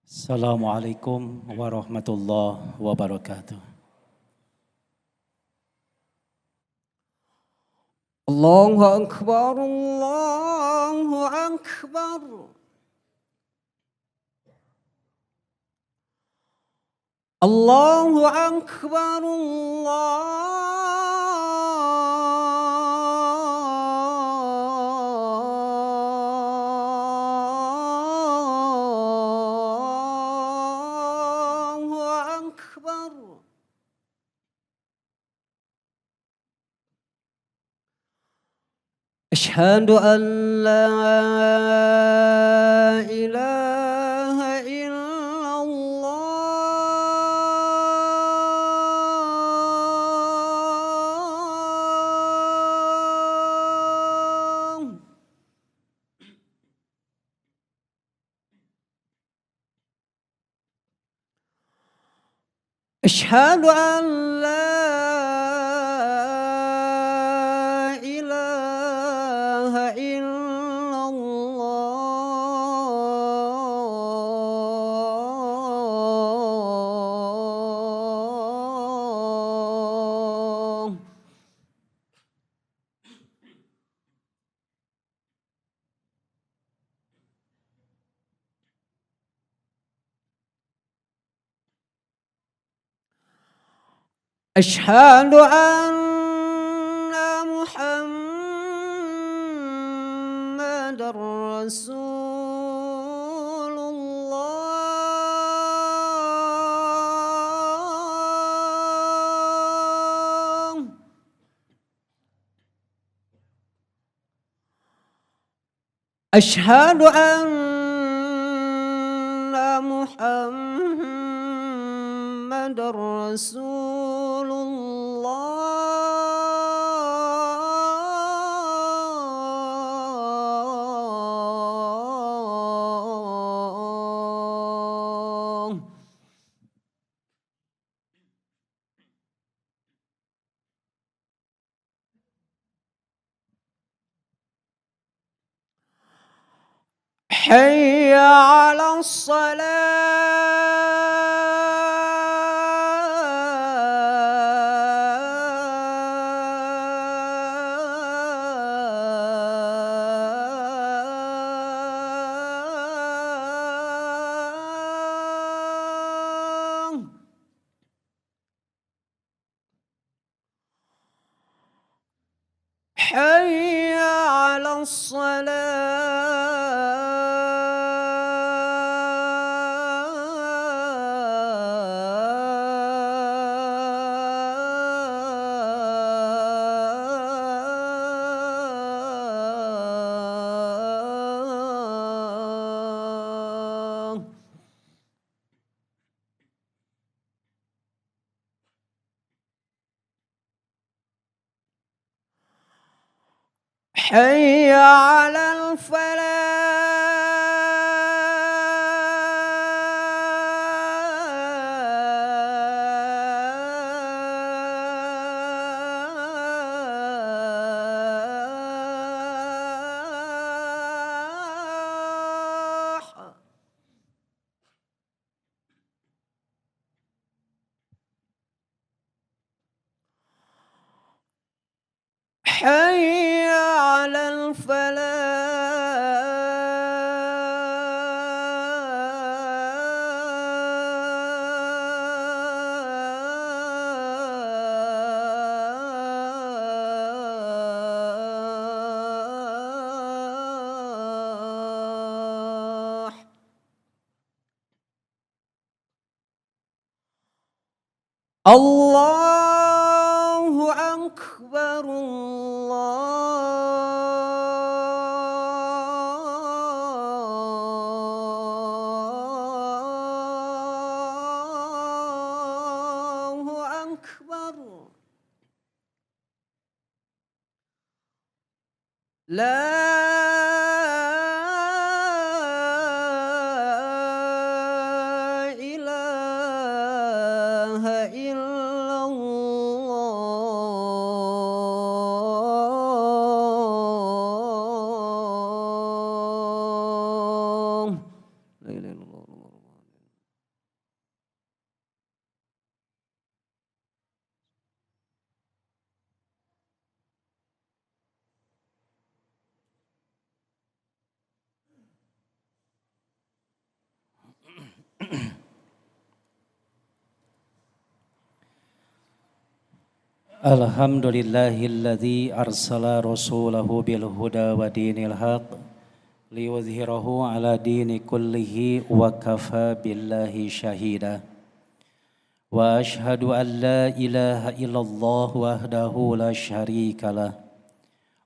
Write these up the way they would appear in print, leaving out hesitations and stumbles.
Assalamualaikum warahmatullahi wabarakatuh. Allahu Akbar, Allahu Akbar. Allahu Akbar, Allahu Akbar. أشهد أن لا إله إلا الله. أشهد أن لا إله إلا الله. أشهد أن محمد رسول الله. أشهد أن محمد رسول الله. حي على الصلاة. حي على الصلاة. حي على الفلاح. حي على الفلاح. الله أكبر، الله أكبر. لا إله إلا الله. لا إله إلا الله. Alhamdulillahilladzi arsala rasulahu bil huda wa dinil haq liyudhhirahu ala dini kullihi wa kafa billahi syahida. Wa ashhadu an la ilaha illallah wahdahu la syarikalah.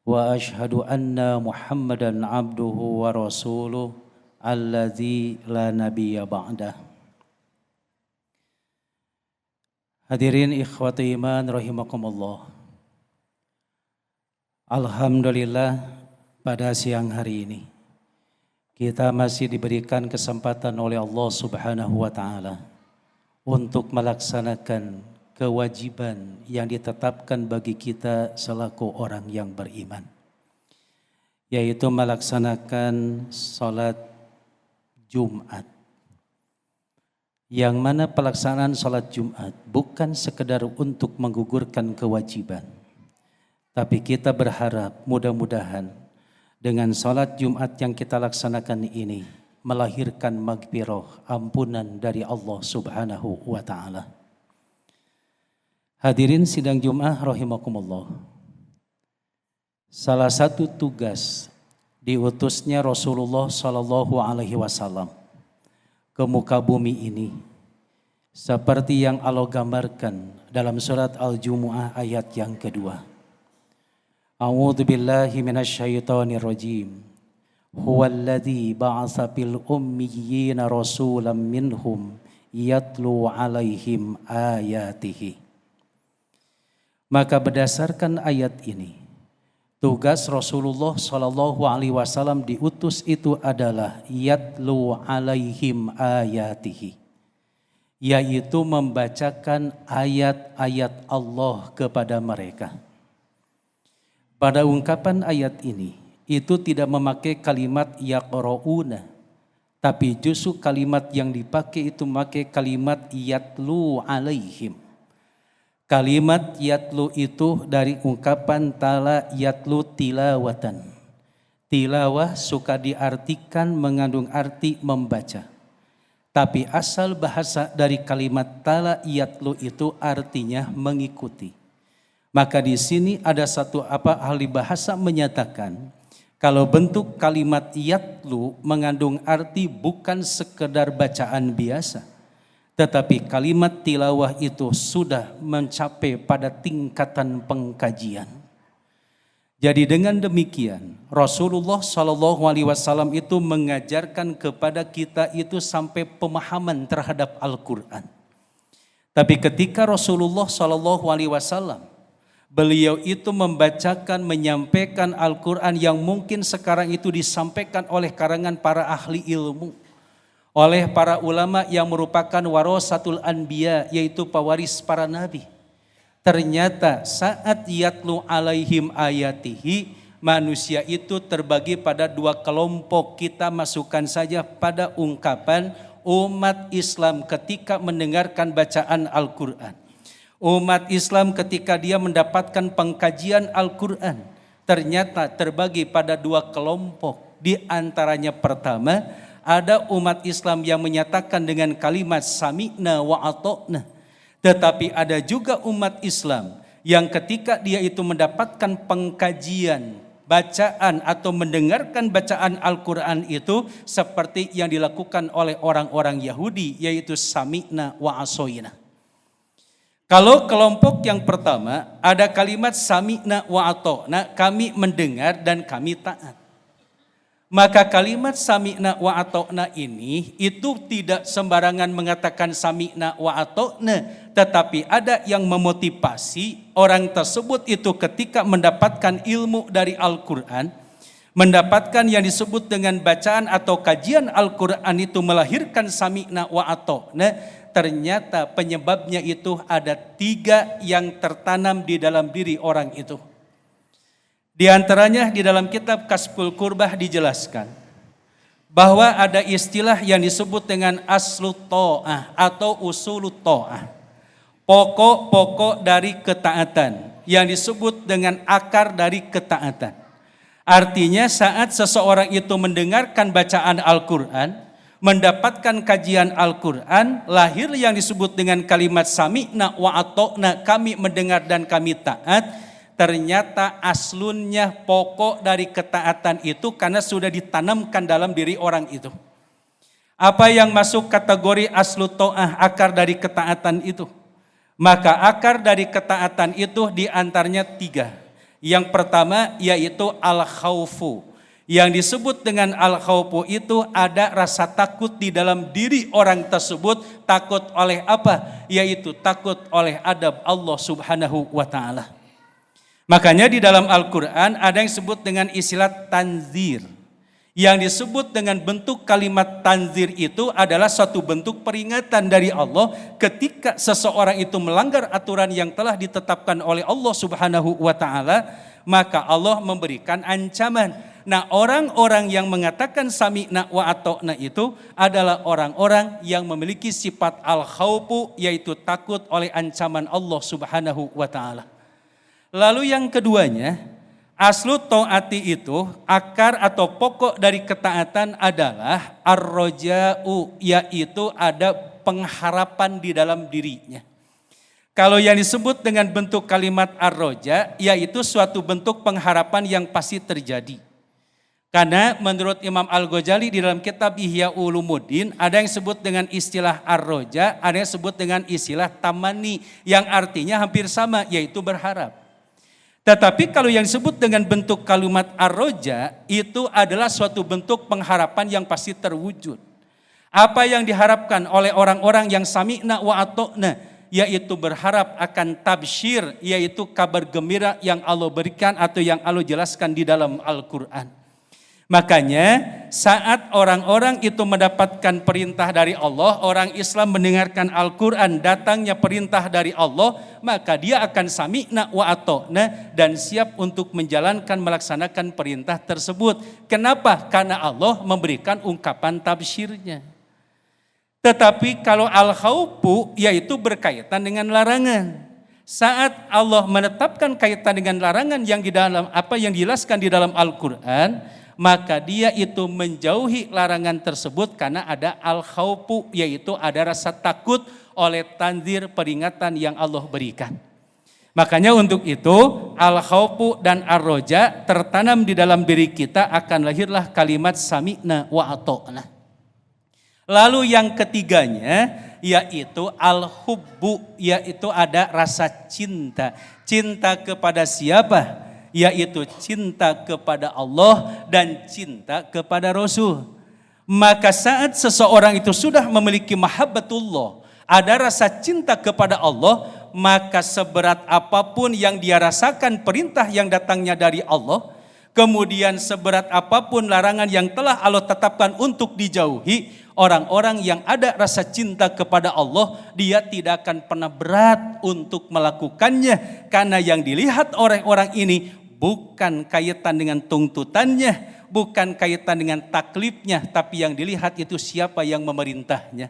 Wa ashhadu anna Muhammadan abduhu wa rasuluh alladzi la nabiyya ba'dah. Hadirin ikhwati iman rahimakumullah. Alhamdulillah pada siang hari ini kita masih diberikan kesempatan oleh Allah Subhanahu wa taala untuk melaksanakan kewajiban yang ditetapkan bagi kita selaku orang yang beriman, yaitu melaksanakan salat Jumat. Yang mana pelaksanaan salat Jumat bukan sekedar untuk menggugurkan kewajiban, tapi kita berharap mudah-mudahan dengan salat Jumat yang kita laksanakan ini melahirkan maghfirah, ampunan dari Allah Subhanahu wa taala. Hadirin sidang Jumat rahimakumullah. Salah satu tugas diutusnya Rasulullah sallallahu alaihi wasallam ke muka bumi ini seperti yang Allah gambarkan dalam surat Al-Jumu'ah ayat yang kedua. A'udzu billahi minasyaitonir rajim. Huwallazi ba'atsa fil ummiyina rasulan minhum yatlu 'alaihim ayatihi. Maka berdasarkan ayat ini, tugas Rasulullah Shallallahu Alaihi Wasallam diutus itu adalah yatlu alaihim ayatihi, yaitu membacakan ayat-ayat Allah kepada mereka. Pada ungkapan ayat ini, itu tidak memakai kalimat yaqra'una, tapi justru kalimat yang dipakai itu memakai kalimat yatlu alaihim. Kalimat yatlu itu dari ungkapan tala yatlu tilawatan. Tilawah suka diartikan mengandung arti membaca. Tapi asal bahasa dari kalimat tala yatlu itu artinya mengikuti. Maka di sini ada satu ahli bahasa menyatakan kalau bentuk kalimat yatlu mengandung arti bukan sekedar bacaan biasa, tetapi kalimat tilawah itu sudah mencapai pada tingkatan pengkajian. Jadi dengan demikian Rasulullah Shallallahu Alaihi Wasallam itu mengajarkan kepada kita itu sampai pemahaman terhadap Al-Quran. Tapi ketika Rasulullah Shallallahu Alaihi Wasallam beliau itu membacakan, menyampaikan Al-Quran yang mungkin sekarang itu disampaikan oleh karangan para ahli ilmu, oleh para ulama yang merupakan warasatul anbiya, yaitu pewaris para nabi. Ternyata saat yatlu alaihim ayatihi, manusia itu terbagi pada dua kelompok. Kita masukkan saja pada ungkapan umat Islam ketika mendengarkan bacaan Al-Quran. Umat Islam ketika dia mendapatkan pengkajian Al-Quran, ternyata terbagi pada dua kelompok. Di antaranya pertama, ada umat Islam yang menyatakan dengan kalimat sami'na wa ata'na. Tetapi ada juga umat Islam yang ketika dia itu mendapatkan pengkajian, bacaan atau mendengarkan bacaan Al-Quran itu seperti yang dilakukan oleh orang-orang Yahudi, yaitu sami'na wa asoyna. Kalau kelompok yang pertama ada kalimat sami'na wa ata'na, kami mendengar dan kami taat. Maka kalimat sami'na wa ata'na ini itu tidak sembarangan mengatakan sami'na wa ata'na, tetapi ada yang memotivasi orang tersebut itu ketika mendapatkan ilmu dari Al-Quran, mendapatkan yang disebut dengan bacaan atau kajian Al-Quran itu melahirkan sami'na wa ata'na. Ternyata penyebabnya itu ada 3 yang tertanam di dalam diri orang itu. Di antaranya di dalam kitab Kasful Qurbah dijelaskan bahwa ada istilah yang disebut dengan aslut ta'ah atau usulut ta'ah. Pokok-pokok dari ketaatan yang disebut dengan akar dari ketaatan. Artinya saat seseorang itu mendengarkan bacaan Al-Quran, mendapatkan kajian Al-Quran, lahir yang disebut dengan kalimat sami'na wa ata'na, kami mendengar dan kami taat. Ternyata aslunnya, pokok dari ketaatan itu karena sudah ditanamkan dalam diri orang itu. Apa yang masuk kategori aslu ta'ah, akar dari ketaatan itu? Maka akar dari ketaatan itu diantaranya 3. Yang pertama yaitu al-khawfu. Yang disebut dengan al-khawfu itu ada rasa takut di dalam diri orang tersebut. Takut oleh apa? Yaitu takut oleh adab Allah Subhanahu wa ta'ala. Makanya di dalam Al-Quran ada yang disebut dengan istilah tanzir. Yang disebut dengan bentuk kalimat tanzir itu adalah suatu bentuk peringatan dari Allah ketika seseorang itu melanggar aturan yang telah ditetapkan oleh Allah Subhanahu wa ta'ala, maka Allah memberikan ancaman. Nah, orang-orang yang mengatakan sami'na wa ata'na itu adalah orang-orang yang memiliki sifat al-khawfu, yaitu takut oleh ancaman Allah Subhanahu wa ta'ala. Lalu yang keduanya, aslu ta'ati itu, akar atau pokok dari ketaatan adalah ar-roja'u, yaitu ada pengharapan di dalam dirinya. Kalau yang disebut dengan bentuk kalimat ar-roja, yaitu suatu bentuk pengharapan yang pasti terjadi. Karena menurut Imam Al-Ghazali di dalam kitab Ihya Ulumuddin, ada yang disebut dengan istilah ar-roja, ada yang disebut dengan istilah tamani, yang artinya hampir sama, yaitu berharap. Tetapi kalau yang disebut dengan bentuk kalimat ar-roja itu adalah suatu bentuk pengharapan yang pasti terwujud. Apa yang diharapkan oleh orang-orang yang sami'na wa ata'na, yaitu berharap akan tabsyir, yaitu kabar gembira yang Allah berikan atau yang Allah jelaskan di dalam Al-Quran. Makanya saat orang-orang itu mendapatkan perintah dari Allah, orang Islam mendengarkan Al-Quran, datangnya perintah dari Allah, maka dia akan sami'na wa ata'na dan siap untuk menjalankan, melaksanakan perintah tersebut. Kenapa? Karena Allah memberikan ungkapan tabsyirnya. Tetapi kalau al-khawfu yaitu berkaitan dengan larangan. Saat Allah menetapkan kaitan dengan larangan yang di dalam apa yang dijelaskan di dalam Al-Quran, maka dia itu menjauhi larangan tersebut karena ada al-khawfu, yaitu ada rasa takut oleh tanzir, peringatan yang Allah berikan. Makanya untuk itu al-khawfu dan ar-roja tertanam di dalam diri kita, akan lahirlah kalimat sami'na wa ata'na. Lalu yang ketiganya yaitu al-hubbu, yaitu ada rasa cinta. Cinta kepada siapa? Yaitu cinta kepada Allah dan cinta kepada Rasul. Maka saat seseorang itu sudah memiliki mahabbatullah, ada rasa cinta kepada Allah, maka seberat apapun yang dia rasakan perintah yang datangnya dari Allah, kemudian seberat apapun larangan yang telah Allah tetapkan untuk dijauhi, orang-orang yang ada rasa cinta kepada Allah, dia tidak akan pernah berat untuk melakukannya. Karena yang dilihat oleh orang ini bukan kaitan dengan tuntutannya, bukan kaitan dengan taklifnya, tapi yang dilihat itu siapa yang memerintahnya.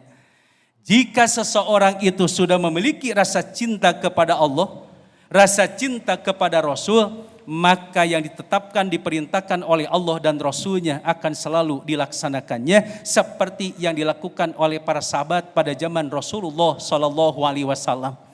Jika seseorang itu sudah memiliki rasa cinta kepada Allah, rasa cinta kepada Rasul, maka yang ditetapkan, diperintahkan oleh Allah dan Rasulnya akan selalu dilaksanakannya, seperti yang dilakukan oleh para sahabat pada zaman Rasulullah SAW.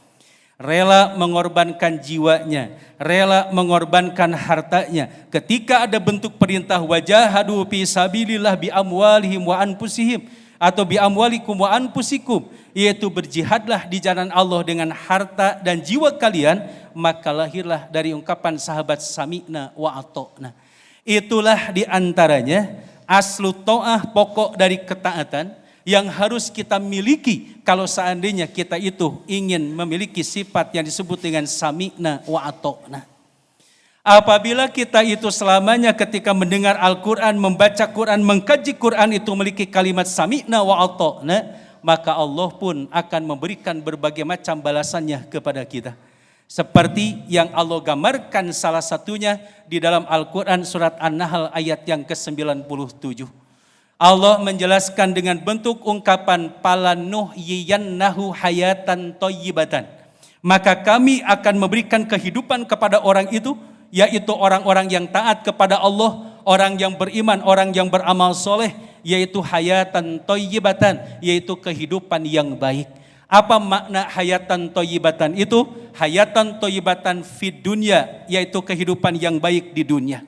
Rela mengorbankan jiwanya, rela mengorbankan hartanya. Ketika ada bentuk perintah wajahadu fi sabilillah bi amwalihim wa anfusihim, atau bi amwalikum wa anfusikum, yaitu berjihadlah di jalan Allah dengan harta dan jiwa kalian, maka lahirlah dari ungkapan sahabat sami'na wa ata'na. Itulah diantaranya aslu ta'ah, pokok dari ketaatan yang harus kita miliki kalau seandainya kita itu ingin memiliki sifat yang disebut dengan sami'na wa ata'na. Apabila kita itu selamanya ketika mendengar Al-Quran, membaca Quran, mengkaji Quran itu memiliki kalimat sami'na wa ata'na, maka Allah pun akan memberikan berbagai macam balasannya kepada kita. Seperti yang Allah gambarkan salah satunya di dalam Al-Quran surat An-Nahl ayat yang ke-97. Allah menjelaskan dengan bentuk ungkapan falanuhyiyannahu hayatan thayyibatan. Maka kami akan memberikan kehidupan kepada orang itu, yaitu orang-orang yang taat kepada Allah, orang yang beriman, orang yang beramal soleh, yaitu hayatan thayyibatan, yaitu kehidupan yang baik. Apa makna hayatan thayyibatan itu? Hayatan thayyibatan fid dunya, yaitu kehidupan yang baik di dunia.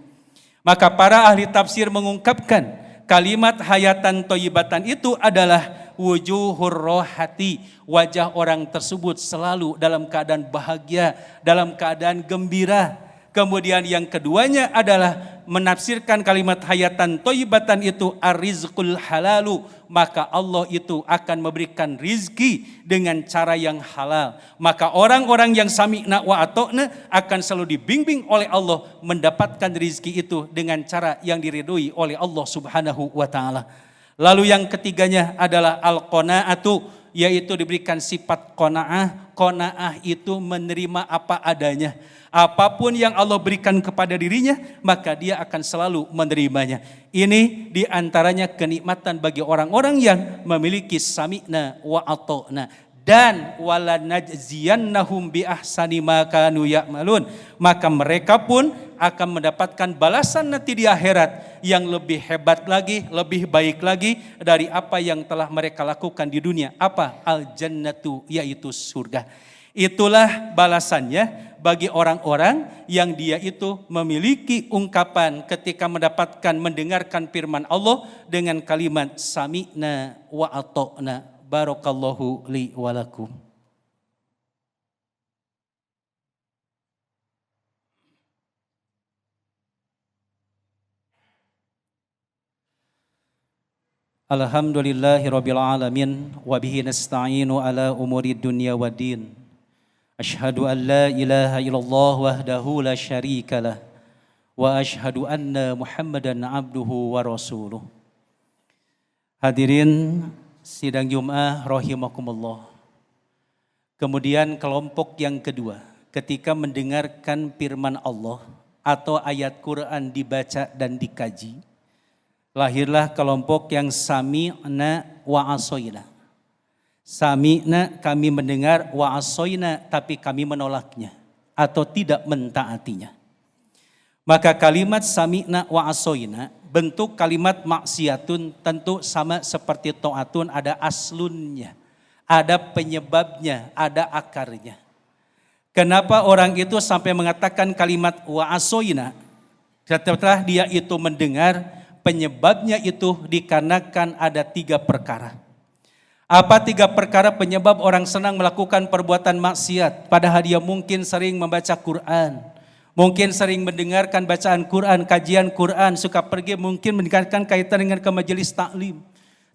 Maka para ahli tafsir mengungkapkan kalimat hayatan thayyibatan itu adalah wujuhur rohati, wajah orang tersebut selalu dalam keadaan bahagia, dalam keadaan gembira. Kemudian yang keduanya adalah menafsirkan kalimat hayatan thayyibatan itu ar-rizqul halalu, maka Allah itu akan memberikan rizki dengan cara yang halal. Maka orang-orang yang sami'na wa ata'na akan selalu dibimbing oleh Allah mendapatkan rizki itu dengan cara yang diridhoi oleh Allah Subhanahu wa taala. Lalu yang ketiganya adalah al-qanaatu, yaitu diberikan sifat qanaah. Qanaah itu menerima apa adanya. Apapun yang Allah berikan kepada dirinya, maka dia akan selalu menerimanya. Ini diantaranya kenikmatan bagi orang-orang yang memiliki sami'na wa ata'na. Dan walanajziyannahum bi ahsani ma kanu ya'malun, maka mereka pun akan mendapatkan balasan nanti di akhirat yang lebih hebat lagi, lebih baik lagi dari apa yang telah mereka lakukan di dunia. Apa? Al-jannatu, yaitu surga. Itulah balasannya bagi orang-orang yang dia itu memiliki ungkapan ketika mendengarkan firman Allah dengan kalimat sami'na wa ata'na. Barakallahu li wa lakum. Alhamdulillahirabbil alamin wa bihi nasta'inu ala umuri dunya waddin. Asyhadu an la ilaha illallah wahdahu la syarikalah wa asyhadu anna Muhammadan abduhu wa rasuluh. Hadirin sidang Jum'ah rahimakumullah. Kemudian kelompok yang kedua, ketika mendengarkan firman Allah atau ayat Quran dibaca dan dikaji, lahirlah kelompok yang sami'na wa asoyna. Sami'na, kami mendengar, wa asoyna, tapi kami menolaknya atau tidak mentaatinya. Maka kalimat sami'na wa asoyna, bentuk kalimat maksiatun tentu sama seperti ta'atun, ada aslunnya, ada penyebabnya, ada akarnya. Kenapa orang itu sampai mengatakan kalimat wa asoyna? Setelah dia itu mendengar, penyebabnya itu dikarenakan ada 3 perkara. Apa 3 perkara penyebab orang senang melakukan perbuatan maksiat? Padahal dia mungkin sering membaca Quran, mungkin sering mendengarkan bacaan Quran, kajian Quran, suka pergi mungkin mendengarkan kaitan dengan ke majelis taklim.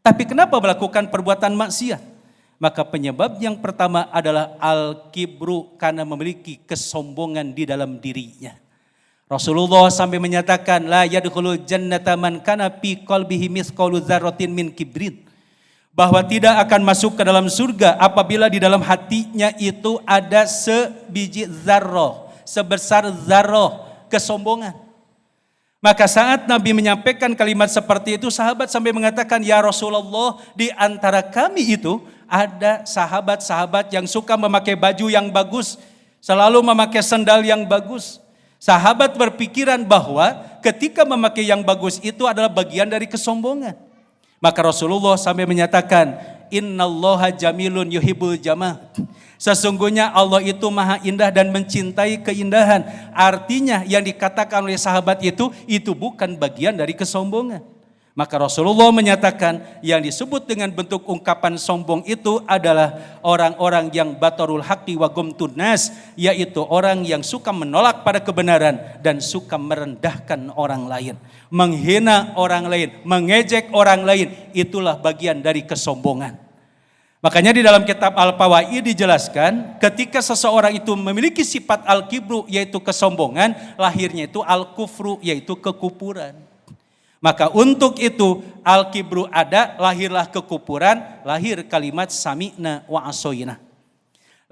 Tapi kenapa melakukan perbuatan maksiat? Maka penyebab yang pertama adalah al-kibru, karena memiliki kesombongan di dalam dirinya. Rasulullah sampai menyatakan la yadkhulul jannata man kana fi qalbihi mithqalu dzarratin min kibrin, bahwa tidak akan masuk ke dalam surga apabila di dalam hatinya itu ada sebiji zarrah, sebesar zarrah kesombongan. Maka saat Nabi menyampaikan kalimat seperti itu, sahabat sampai mengatakan, ya Rasulullah, di antara kami itu ada sahabat-sahabat yang suka memakai baju yang bagus, selalu memakai sandal yang bagus. Sahabat berpikiran bahwa ketika memakai yang bagus itu adalah bagian dari kesombongan. Maka Rasulullah sampai menyatakan, innallaha jamilun yuhibbul jamal. Sesungguhnya Allah itu maha indah dan mencintai keindahan. Artinya yang dikatakan oleh sahabat itu bukan bagian dari kesombongan. Maka Rasulullah menyatakan yang disebut dengan bentuk ungkapan sombong itu adalah orang-orang yang batarul haqqi wa gumtun nas, yaitu orang yang suka menolak pada kebenaran dan suka merendahkan orang lain, menghina orang lain, mengejek orang lain, itulah bagian dari kesombongan. Makanya di dalam kitab Al-Fawaid dijelaskan ketika seseorang itu memiliki sifat al-kibru yaitu kesombongan, lahirnya itu al-kufru yaitu kekufuran. Maka untuk itu al-kibru ada, lahirlah kekufuran, lahir kalimat sami'na wa asoyna.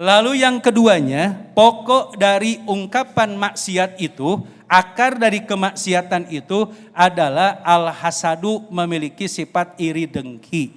Lalu yang keduanya, pokok dari ungkapan maksiat itu, akar dari kemaksiatan itu adalah al-hasadu, memiliki sifat iri dengki.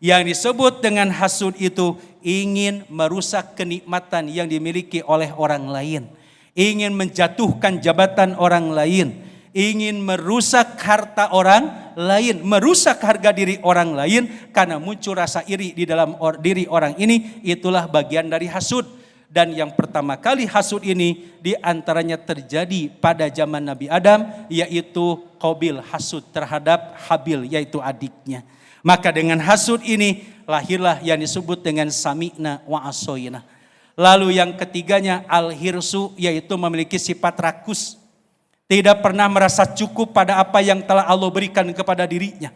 Yang disebut dengan hasud itu ingin merusak kenikmatan yang dimiliki oleh orang lain, ingin menjatuhkan jabatan orang lain, ingin merusak harta orang lain, merusak harga diri orang lain karena muncul rasa iri di dalam diri orang ini, itulah bagian dari hasud. Dan yang pertama kali hasud ini diantaranya terjadi pada zaman Nabi Adam, yaitu Qabil hasud terhadap Habil, yaitu adiknya. Maka dengan hasud ini lahirlah yang disebut dengan sami'na wa asoyna. Lalu yang ketiganya al-hirsu, yaitu memiliki sifat rakus. Tidak pernah merasa cukup pada apa yang telah Allah berikan kepada dirinya.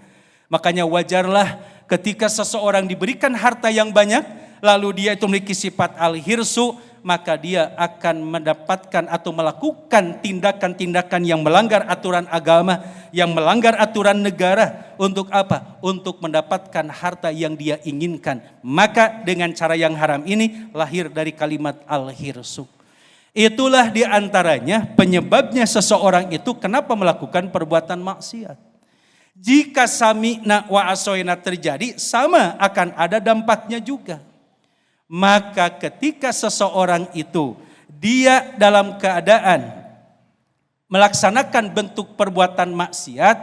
Makanya wajarlah ketika seseorang diberikan harta yang banyak, lalu dia itu memiliki sifat al-hirsu, maka dia akan mendapatkan atau melakukan tindakan-tindakan yang melanggar aturan agama, yang melanggar aturan negara. Untuk apa? Untuk mendapatkan harta yang dia inginkan. Maka dengan cara yang haram ini lahir dari kalimat al-hirsu. Itulah diantaranya penyebabnya seseorang itu kenapa melakukan perbuatan maksiat. Jika sami'na wa asoyna terjadi, sama akan ada dampaknya juga. Maka ketika seseorang itu dia dalam keadaan melaksanakan bentuk perbuatan maksiat,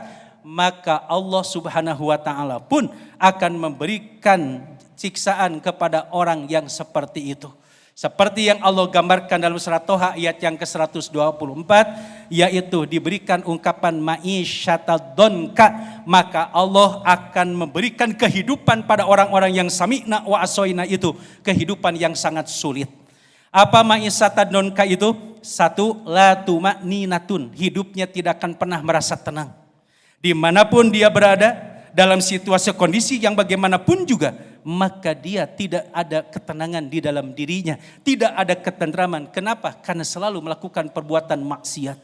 maka Allah Subhanahu wa taala pun akan memberikan siksaan kepada orang yang seperti itu. Seperti yang Allah gambarkan dalam surat Toha ayat yang ke-124, yaitu diberikan ungkapan ma'isyatadonka, maka Allah akan memberikan kehidupan pada orang-orang yang sami'na wa asoyna itu, kehidupan yang sangat sulit. Apa ma'isyatadonka itu? Satu, la tuma'ninatun, hidupnya tidak akan pernah merasa tenang. Dimanapun dia berada, dalam situasi kondisi yang bagaimanapun juga, maka dia tidak ada ketenangan di dalam dirinya, tidak ada ketentraman. Kenapa? Karena selalu melakukan perbuatan maksiat.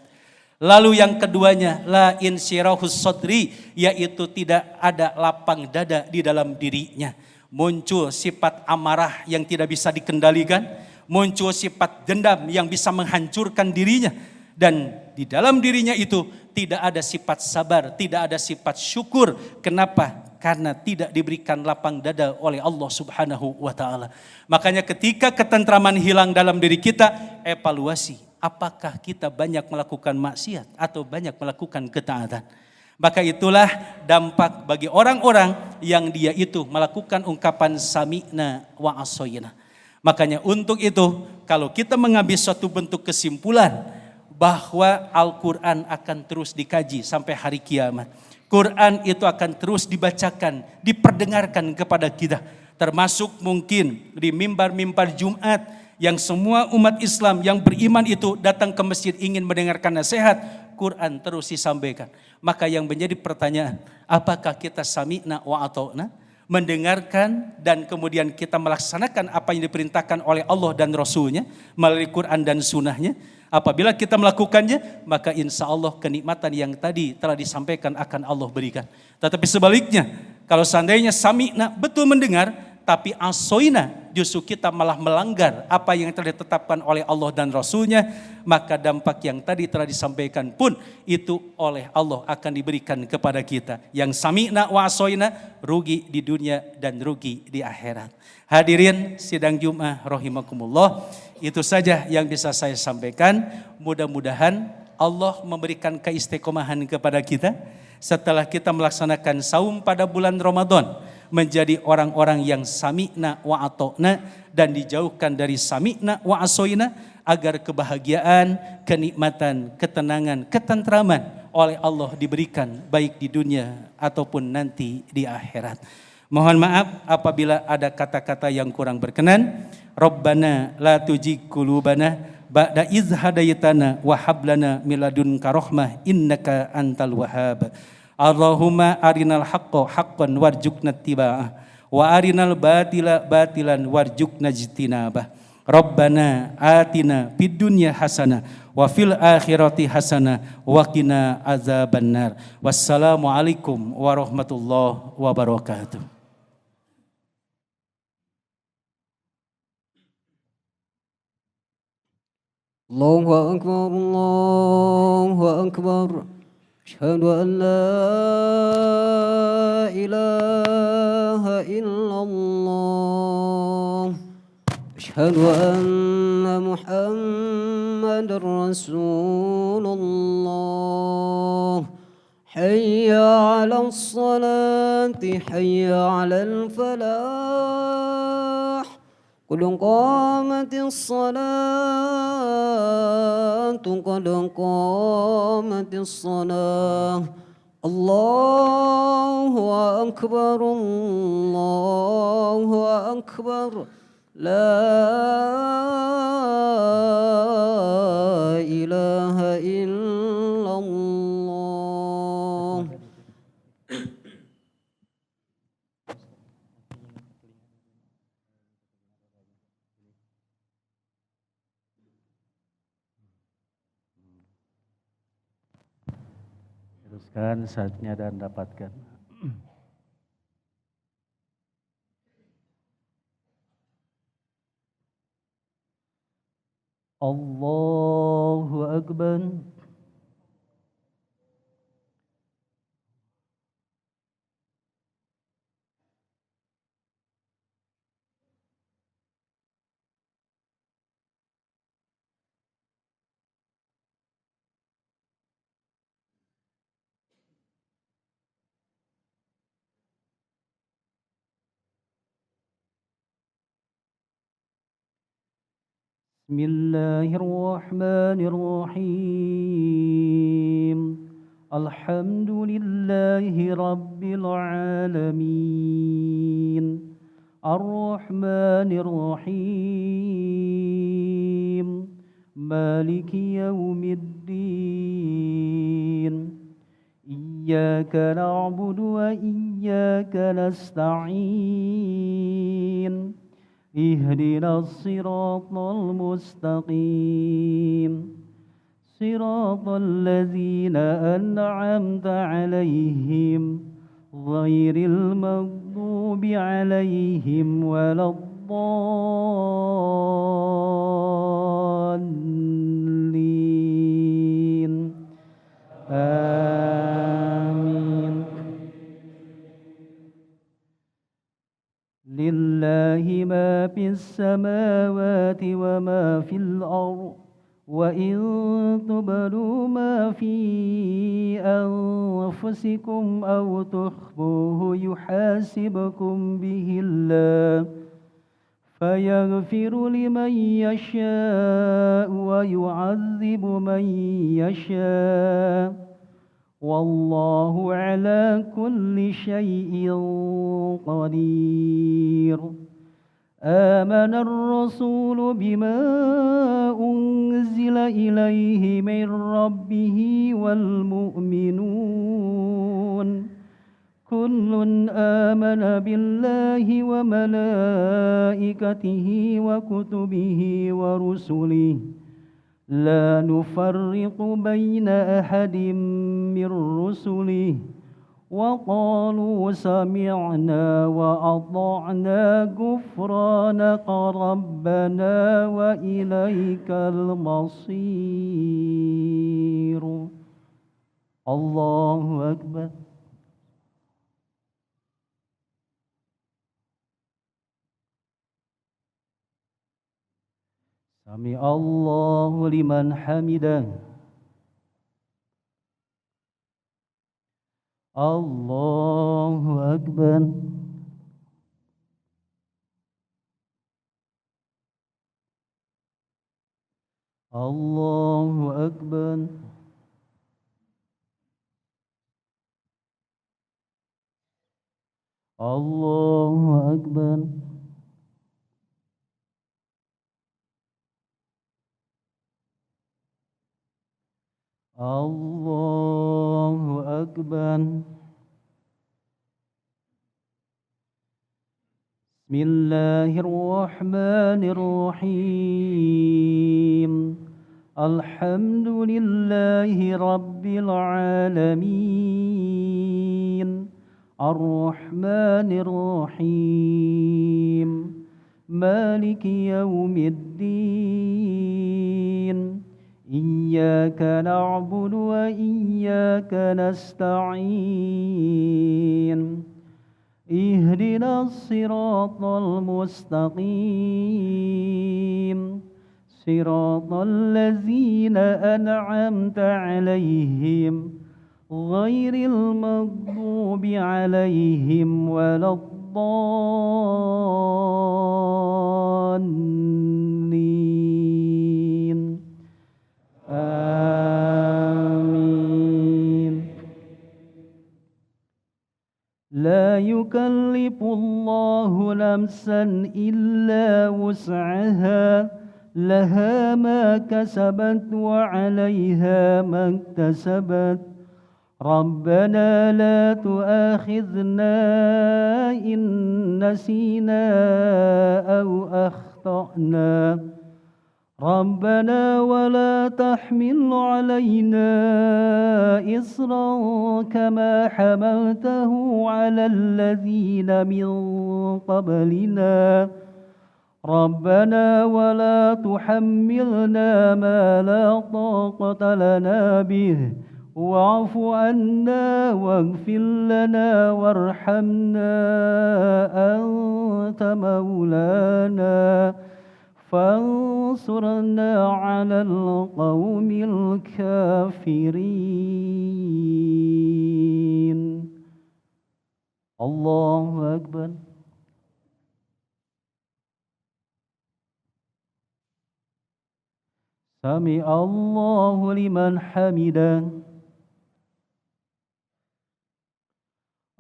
Lalu yang keduanya, la insyirahus sodri, yaitu tidak ada lapang dada di dalam dirinya. Muncul sifat amarah yang tidak bisa dikendalikan, muncul sifat dendam yang bisa menghancurkan dirinya. Dan di dalam dirinya itu tidak ada sifat sabar, tidak ada sifat syukur. Kenapa? Karena tidak diberikan lapang dada oleh Allah Subhanahu wa taala. Makanya ketika ketentraman hilang dalam diri kita, evaluasi, apakah kita banyak melakukan maksiat atau banyak melakukan ketaatan. Maka itulah dampak bagi orang-orang yang dia itu melakukan ungkapan sami'na wa asoyna. Makanya untuk itu, kalau kita mengambil suatu bentuk kesimpulan bahwa Al-Quran akan terus dikaji sampai hari kiamat. Quran itu akan terus dibacakan, diperdengarkan kepada kita. Termasuk mungkin di mimbar-mimbar Jumat yang semua umat Islam yang beriman itu datang ke masjid ingin mendengarkan nasihat, Quran terus disampaikan. Maka yang menjadi pertanyaan, apakah kita sami'na wa ata'na? Mendengarkan dan kemudian kita melaksanakan apa yang diperintahkan oleh Allah dan Rasulnya melalui Quran dan sunnahnya. Apabila kita melakukannya, maka insya Allah kenikmatan yang tadi telah disampaikan akan Allah berikan. Tetapi sebaliknya, kalau seandainya sami'na betul mendengar, tapi asoyna justru kita malah melanggar apa yang telah ditetapkan oleh Allah dan Rasulnya, maka dampak yang tadi telah disampaikan pun itu oleh Allah akan diberikan kepada kita. Yang sami'na wa asoyna, rugi di dunia dan rugi di akhirat. Hadirin sidang Jumat rahimakumullah, itu saja yang bisa saya sampaikan. Mudah-mudahan Allah memberikan keistiqomahan kepada kita setelah kita melaksanakan saum pada bulan Ramadan, menjadi orang-orang yang sami'na wa ata'na dan dijauhkan dari sami'na wa asoyna, agar kebahagiaan, kenikmatan, ketenangan, ketentraman oleh Allah diberikan baik di dunia ataupun nanti di akhirat. Mohon maaf apabila ada kata-kata yang kurang berkenan. Rabbana la tuzigh qulubana ba'da idh hadaytana wa hab lana min ladunka rahmah innaka antal wahhab. Allahumma arinal haqqo haqqan warzuqna ittiba'ah wa arinal batila batilan warzuqna ijtinabah. Rabbana atina fid dunya hasanah wa fil akhirati hasanah wa qina azabannar. Wassalamualaikum warahmatullahi wabarakatuh. Allahu Akbar, Allahu Akbar. Asyhadu an la ilaha illallah. Asyhadu anna محمد رسول الله حي على الصلاة حي على الفلاح قد قامت الصلاة قد قامت الصلاة الله أكبر الله أكبر لا إله إلا الله. Teruskan saatnya dan dapatkan. Allahu Akbar. بسم الله الرحمن الرحيم الحمد لله رب العالمين الرحمن الرحيم مالك يوم الدين إياك نعبد وإياك نستعين اهدنا الصراط المستقيم صراط الذين أنعمت عليهم غير المغضوب عليهم ولا الضالين آمين. لله ما في السماوات وما في الأرض وإن تبدوا ما في أنفسكم أو تخفوه يحاسبكم به الله فيغفر لمن يشاء ويعذب من يشاء والله على كل شيء قدير. آمن الرسول بما أنزل إليه من ربه والمؤمنون كل آمن بالله وملائكته وكتبه ورسله لا نفرق بين أحد من رسله وقالوا سمعنا وأطعنا غفرانك ربنا وإليك المصير. الله أكبر. سمع الله لمن حمده. الله أكبر. الله أكبر. الله أكبر. الله أكبر. بسم الله الرحمن الرحيم الحمد لله رب العالمين الرحمن الرحيم مالك يوم الدين إياك نعبد وإياك نستعين اهدنا الصراط المستقيم صراط الذين أنعمت عليهم غير المغضوب عليهم ولا الضالين آمين. لا يكلف الله نفسا إلا وسعها لها ما كسبت وعليها ما اكتسبت ربنا لا تؤاخذنا إن نسينا أو أخطأنا ربنا ولا تحمل علينا إصرا كما حملته على الذين من قبلنا ربنا ولا تحملنا ما لا طاقة لنا به واعف عنا واغفر لنا وارحمنا أنت مولانا فانصرنا على القوم الكافرين. الله أكبر. سمع الله لمن حمده.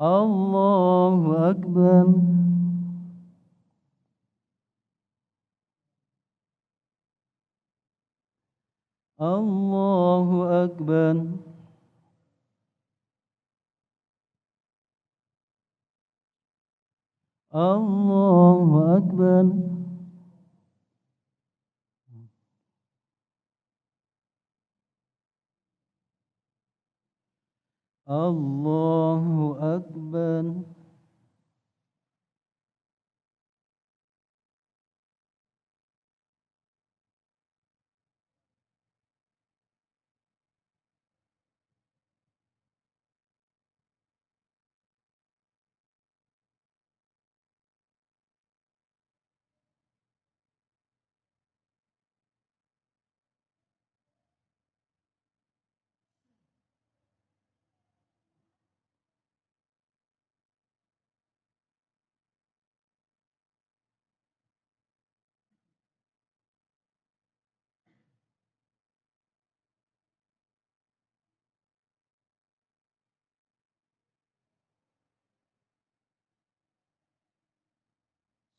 الله أكبر. الله أكبر. الله أكبر. الله أكبر.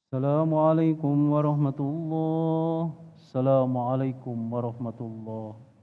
السلام عليكم ورحمة الله. السلام عليكم ورحمة الله.